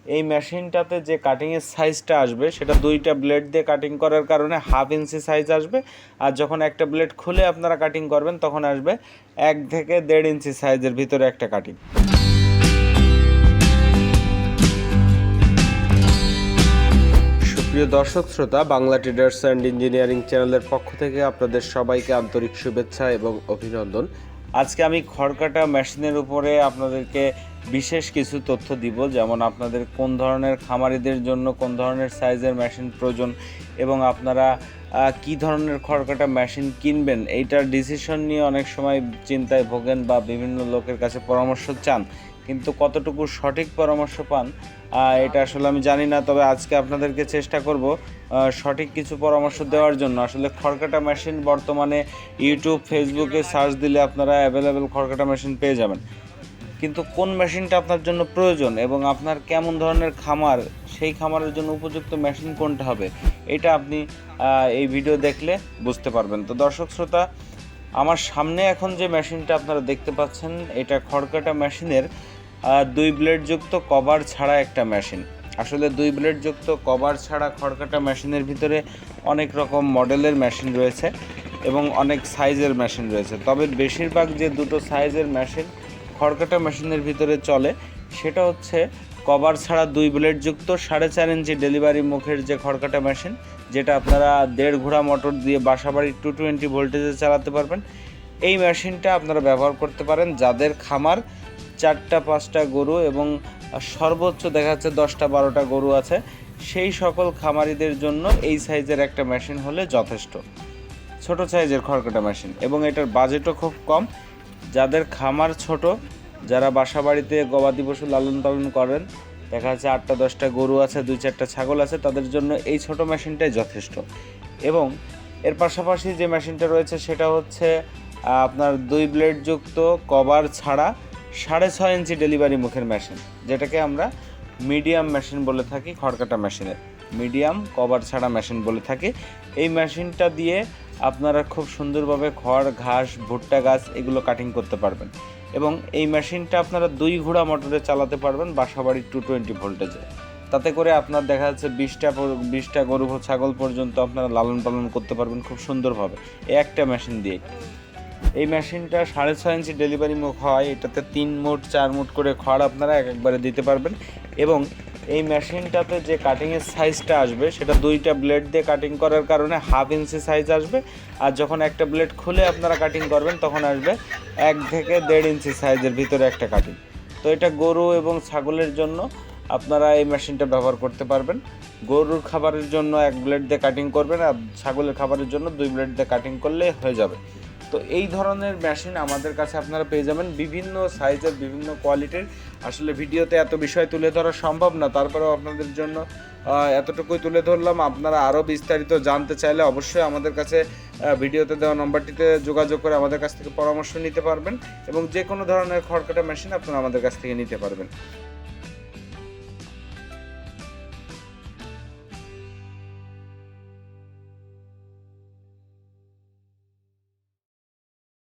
এই মেশিনটাতে যে কাটিংয়ের সাইজটা আসবে সেটা দুইটা ব্লেড দিয়ে কাটিং করার কারণে 1/2 ইঞ্চি সাইজ আসবে, আর যখন একটা ব্লেড খুলে আপনারা কাটিং করবেন তখন আসবে 1 থেকে 1.5 ইঞ্চি সাইজের ভিতরে একটা কাটিং। প্রিয় দর্শক শ্রোতা, বাংলা ট্রেডার্স অ্যান্ড ইঞ্জিনিয়ারিং চ্যানেলের পক্ষ থেকে আপনাদের সবাইকে আন্তরিক শুভেচ্ছা এবং অভিনন্দন। আজকে আমি খড়কাটা মেশিনের উপরে আপনাদেরকে বিশেষ কিছু তথ্য দিব, যেমন আপনাদের কোন ধরনের খামারিদের জন্য কোন ধরনের সাইজের মেশিন প্রয়োজন এবং আপনারা কি ধরনের খড়কাটা মেশিন কিনবেন এইটার ডিসিশন নিয়ে অনেক সময় চিন্তায় ভোগেন বা বিভিন্ন লোকের কাছে পরামর্শ চান, কিন্তু কতটুকু সঠিক পরামর্শ পান এটা আসলে আমি জানি না। তবে আজকে আপনাদেরকে চেষ্টা করব সঠিক কিছু পরামর্শ দেওয়ার জন্য। আসলে খড়কাটা মেশিন বর্তমানে ইউটিউব, ফেসবুকে সার্চ দিলে আপনারা অ্যাভেলেবেল খড়কাটা মেশিন পেয়ে যাবেন, কিন্তু কোন মেশিনটা আপনার জন্য প্রয়োজন এবং আপনার কেমন ধরনের খামার, সেই খামারের জন্য উপযুক্ত মেশিন কোনটা হবে এটা আপনি এই ভিডিও দেখলে বুঝতে পারবেন। তো দর্শক শ্রোতা, আমার সামনে এখন যে মেশিনটা আপনারা দেখতে পাচ্ছেন এটা খড়কাটা মেশিনের 2 ব্লেড যুক্ত কভার ছাড়া একটা মেশিন। আসলে 2 ব্লেড যুক্ত কভার ছাড়া খড়কাটা মেশিনের ভিতরে অনেক রকম মডেলের মেশিন রয়েছে এবং অনেক সাইজের মেশিন রয়েছে, তবে বেশিরভাগ যে দুটো সাইজের মেশিন খড়কাটা মেশিনের ভিতরে চলে সেটা হচ্ছে কভার ছাড়া 2 ব্লেড যুক্ত 4.5 ইঞ্চি ডেলিভারি মুখের যে খড়কাটা মেশিন, যেটা আপনারা 1.5 ঘোড়া মোটর দিয়ে বাসাবাড়ির 220 ভোল্টেজে চালাতে পারবেন। এই মেশিনটা আপনারা ব্যবহার করতে পারেন যাদের খামার 4-5টা গরু এবং সর্বোচ্চ দেখা যাচ্ছে 10-12টা গরু আছে, সেই সকল খামারিদের জন্য এই সাইজের একটা মেশিন হলে যথেষ্ট। ছোট সাইজের খড়কাটা মেশিন এবং এটার বাজেটও খুব কম। যাদের খামার ছোট, যারা বাসা বাড়িতে গবাদি পশু লালন পালন করেন, দেখা যাচ্ছে 8-10টা গরু আছে, 2-4টা ছাগল আছে, তাদের জন্য এই ছোট মেশিনটাই যথেষ্ট। এবং এর পাশাপাশি যে মেশিনটা রয়েছে সেটা হচ্ছে আপনার 2 ব্লেড যুক্ত কভার ছাড়া 6.5 ইঞ্চি ডেলিভারি মুখের মেশিন, যেটাকে আমরা মিডিয়াম মেশিন বলে থাকি। খড়কাটা মেশিনের মিডিয়াম কভার ছাড়া মেশিন বলে থাকি। এই মেশিনটা দিয়ে আপনারা খুব সুন্দরভাবে খড়, ঘাস, ভুট্টা গাছ এগুলো কাটিং করতে পারবেন এবং এই মেশিনটা আপনারা 2 ঘোড়া মোটরে চালাতে পারবেন বাসাবাড়ির 220 ভোল্টেজে। তাতে করে আপনার দেখা যাচ্ছে 20টা গরু ছাগল পর্যন্ত আপনারা লালন পালন করতে পারবেন খুব সুন্দরভাবে এই একটা মেশিন দিয়ে। এই মেশিনটা 6.5 ইঞ্চি ডেলিভারি মুখ হয়, এটাতে 3 মুঠ 4 মুঠ করে খড় আপনারা একবারে দিতে পারবেন এবং এই মেশিনটাতে যে কাটিংয়ের সাইজটা আসবে সেটা দুইটা ব্লেড দিয়ে কাটিং করার কারণে 1/2 ইঞ্চি সাইজ আসবে, আর যখন একটা ব্লেড খুলে আপনারা কাটিং করবেন তখন আসবে 1 থেকে 1.5 ইঞ্চি সাইজের ভিতরে একটা কাটিং। তো এটা গরু এবং ছাগলের জন্য আপনারা এই মেশিনটা ব্যবহার করতে পারবেন। গরুর খাবারের জন্য 1 ব্লেড দিয়ে কাটিং করবেন আর ছাগলের খাবারের জন্য 2 ব্লেড দিয়ে কাটিং করলেই হয়ে যাবে। তো এই ধরনের মেশিন আমাদের কাছে আপনারা পেয়ে যাবেন বিভিন্ন সাইজের, বিভিন্ন কোয়ালিটির। আসলে ভিডিওতে এত বিষয় তুলে ধরা সম্ভব না, তারপরেও আপনাদের জন্য এতটুকুই তুলে ধরলাম। আপনারা আরও বিস্তারিত জানতে চাইলে অবশ্যই আমাদের কাছে ভিডিওতে দেওয়া নম্বরটিতে যোগাযোগ করে আমাদের কাছ থেকে পরামর্শ নিতে পারবেন এবং যে কোনো ধরনের খড়কাটা মেশিন আপনারা আমাদের কাছ থেকে নিতে পারবেন।